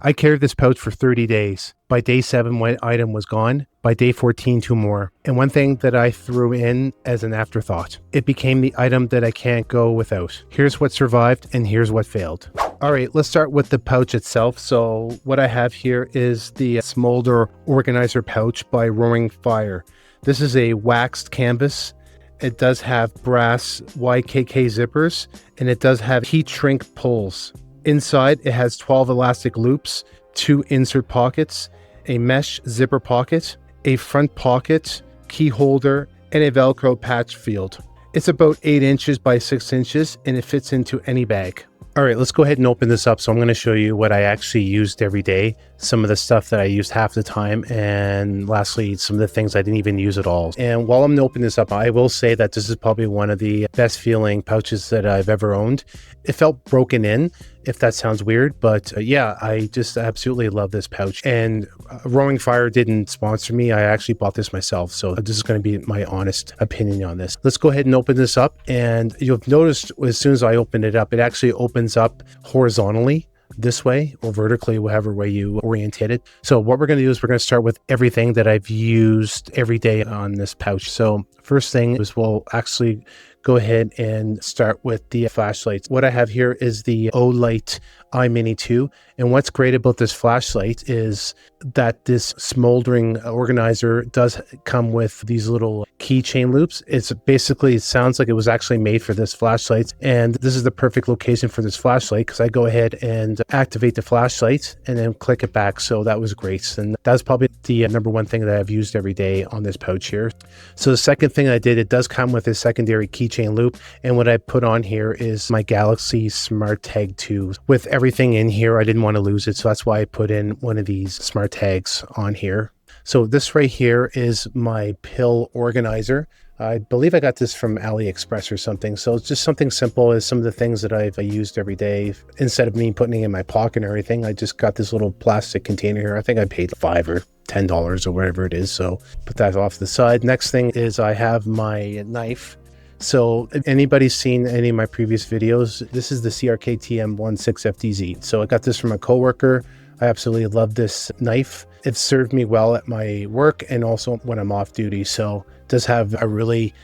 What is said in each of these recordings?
I carried this pouch for 30 days. By day 7, one item was gone. By day 14, 2 more. And one thing that I threw in as an afterthought. It became the item that I can't go without. Here's what survived and here's what failed. All right, let's start with the pouch itself. So what I have here is the Smolder organizer pouch by Roaring Fire. This is a waxed canvas. It does have brass YKK zippers, and it does have heat shrink pulls. Inside, it has 12 elastic loops, 2 insert pockets, a mesh zipper pocket, a front pocket, key holder, and a Velcro patch field. It's about 8 inches by 6 inches, and it fits into any bag. All right, let's go ahead and open this up. So I'm going to show you what I actually used every day, some of the stuff that I used half the time, and lastly, some of the things I didn't even use at all. And while I'm opening this up, I will say that this is probably one of the best feeling pouches that I've ever owned. It felt broken in, if that sounds weird, but yeah, I just absolutely love this pouch. And Roaring Fire didn't sponsor me. I actually bought this myself. So this is going to be my honest opinion on this. Let's go ahead and open this up. And you'll notice as soon as I open it up, it actually opens up horizontally this way or vertically, whatever way you orientate it. So what we're going to do is we're going to start with everything that I've used every day on this pouch. So first thing is we'll actually go ahead and start with the flashlights. What I have here is the Olight iMini 2. And what's great about this flashlight is that this smoldering organizer does come with these little keychain loops. It's basically, it sounds like it was actually made for this flashlight. And this is the perfect location for this flashlight because I go ahead and activate the flashlight and then click it back. So that was great. And that's probably the number one thing that I've used every day on this pouch here. So the second thing I did, it does come with a secondary keychain loop. And what I put on here is my Galaxy SmartTag 2. With everything in here, I didn't want to lose it. So that's why I put in one of these SmartTags on here. So this right here is my pill organizer. I believe I got this from AliExpress or something. So it's just something simple as some of the things that I've used every day. Instead of me putting it in my pocket or anything, I just got this little plastic container here. I think I paid $5 or $10 or whatever it is. So put that off to the side. Next thing is I have my knife. So if anybody's seen any of my previous videos, this is the CRKT M16FTZ. So I got this from a coworker. I absolutely love this knife. It served me well at my work and also when I'm off duty. So it does have a really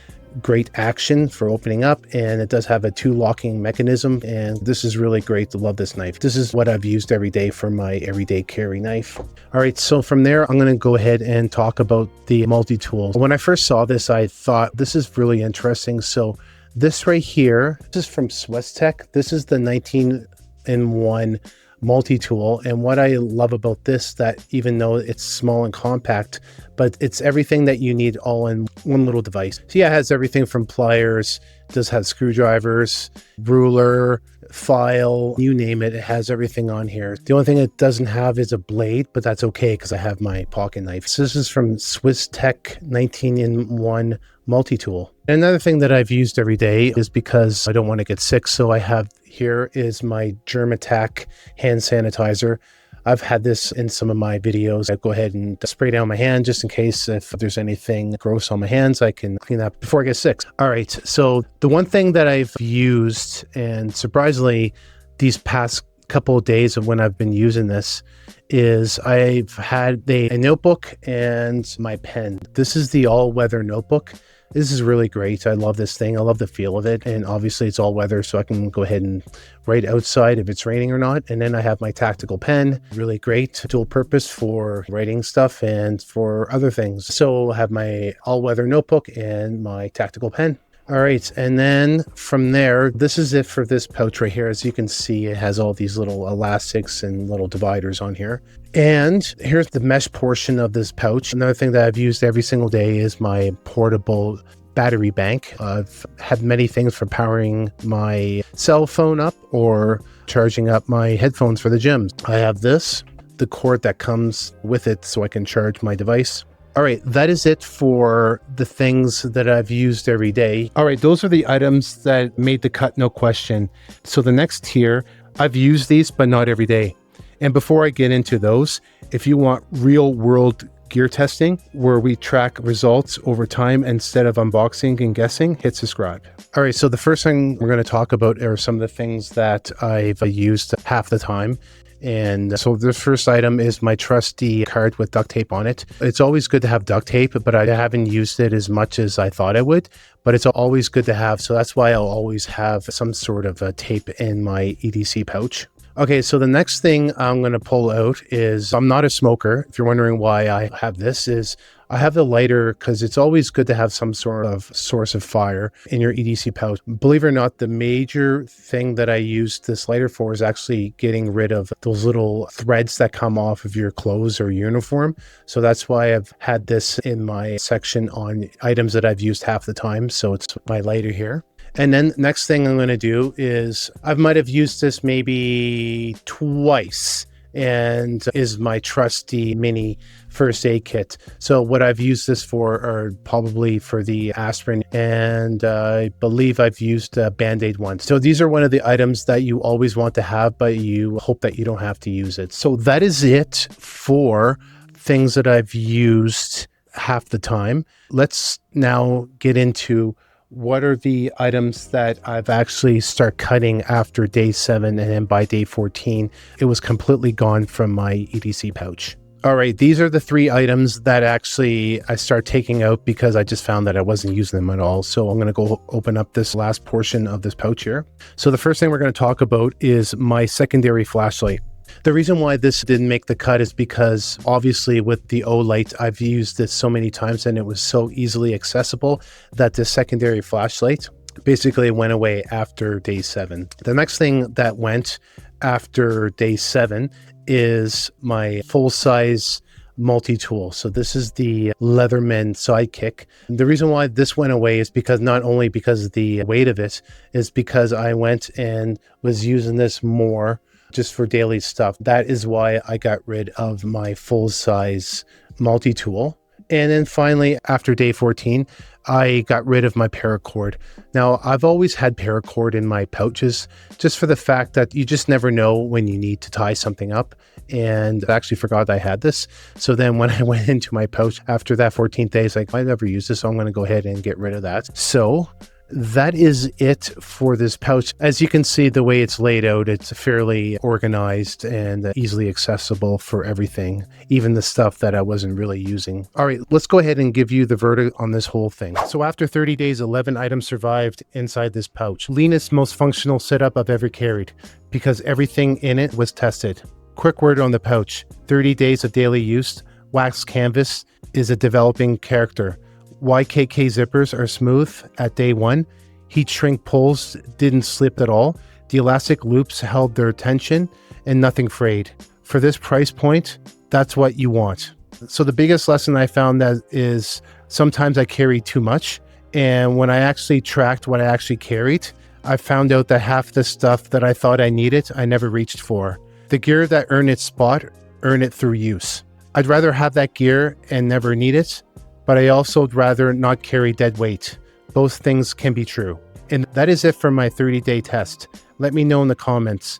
great action for opening up, and it does have a 2 locking mechanism, and this is really great. To love this knife. This is what I've used every day for my everyday carry knife. All right, so from there I'm going to go ahead and talk about the Multitool. When I first saw this, I thought this is really interesting. So this right here, this is from Swiss+tech. This is the 19-in-1 Multitool, and what I love about this, that even though it's small and compact, but it's everything that you need all in one little device. So yeah, it has everything from pliers, does have screwdrivers, ruler, file, you name it, it has everything on here. The only thing it doesn't have is a blade, but that's okay because I have my pocket knife. So this is from Swiss+tech 19-in-1 Multitool. Another thing that I've used every day is because I don't want to get sick. So I have here is my Germ hand sanitizer. I've had this in some of my videos. I go ahead and spray down my hand just in case if there's anything gross on my hands, I can clean that before I get sick. All right, so the one thing that I've used, and surprisingly, these past couple of days of when I've been using this, is I've had a notebook and my pen. This is the all-weather notebook. This is really great. I love this thing. I love the feel of it. And obviously it's all weather, so I can go ahead and write outside if it's raining or not. And then I have my tactical pen, really great, dual purpose for writing stuff and for other things. So I have my all-weather notebook and my tactical pen. All right, and then from there, this is it for this pouch right here. As you can see, it has all these little elastics and little dividers on here. And here's the mesh portion of this pouch. Another thing that I've used every single day is my portable battery bank. I've had many things for powering my cell phone up or charging up my headphones for the gym. I have this, the cord that comes with it so I can charge my device. All right, that is it for the things that I've used every day. All right, those are the items that made the cut, no question. So the next tier, I've used these, but not every day. And before I get into those, if you want real world gear testing, where we track results over time instead of unboxing and guessing, hit subscribe. All right, so the first thing we're going to talk about are some of the things that I've used half the time. And so the first item is my trusty card with duct tape on it. It's always good to have duct tape, but I haven't used it as much as I thought I would, but it's always good to have. So that's why I'll always have some sort of tape in my EDC pouch. Okay, so the next thing I'm going to pull out is, I'm not a smoker. If you're wondering why I have this, is I have the lighter because it's always good to have some sort of source of fire in your EDC pouch. Believe it or not, the major thing that I use this lighter for is actually getting rid of those little threads that come off of your clothes or uniform. So that's why I've had this in my section on items that I've used half the time. So it's my lighter here. And then next thing I'm going to do is, I might have used this maybe twice, and is my trusty mini first aid kit. So what I've used this for are probably for the aspirin, and I believe I've used a Band-Aid once. So these are one of the items that you always want to have, but you hope that you don't have to use it. So that is it for things that I've used half the time. Let's now get into what are the items that I've actually start cutting after day 7, and then by day 14, it was completely gone from my EDC pouch. All right, these are the 3 items that actually I start taking out because I just found that I wasn't using them at all. So I'm going to go open up this last portion of this pouch here. So the first thing we're going to talk about is my secondary flashlight. The reason why this didn't make the cut is because obviously with the Olight, I've used this so many times and it was so easily accessible that the secondary flashlight basically went away after day 7. The next thing that went after day 7 is my full-size multi-tool. So this is the Leatherman Sidekick. The reason why this went away is because not only because of the weight of it, is because I went and was using this more just for daily stuff. That is why I got rid of my full-size multi-tool. And then finally, after day 14, I got rid of my Paracord. Now, I've always had Paracord in my pouches, just for the fact that you just never know when you need to tie something up. And I actually forgot I had this. So then when I went into my pouch after that 14th day, it's like, I never used this, so I'm going to go ahead and get rid of that. So that is it for this pouch. As you can see, the way it's laid out, it's fairly organized and easily accessible for everything, even the stuff that I wasn't really using. All right, let's go ahead and give you the verdict on this whole thing. So after 30 days, 11 items survived inside this pouch. Leanest, most functional setup I've ever carried because everything in it was tested. Quick word on the pouch: 30 days of daily use. Wax canvas is a developing character. YKK zippers are smooth at day 1. Heat shrink pulls didn't slip at all. The elastic loops held their tension and nothing frayed. For this price point, that's what you want. So the biggest lesson I found that is sometimes I carry too much. And when I actually tracked what I actually carried, I found out that half the stuff that I thought I needed, I never reached for. The gear that earned its spot, earn it through use. I'd rather have that gear and never need it, but I also would rather not carry dead weight. Both things can be true. And that is it for my 30-day test. Let me know in the comments,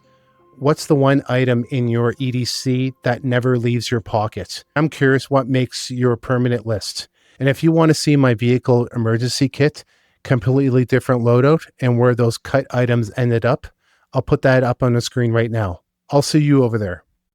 what's the one item in your EDC that never leaves your pocket? I'm curious what makes your permanent list. And if you want to see my vehicle emergency kit, completely different loadout, and where those cut items ended up, I'll put that up on the screen right now. I'll see you over there.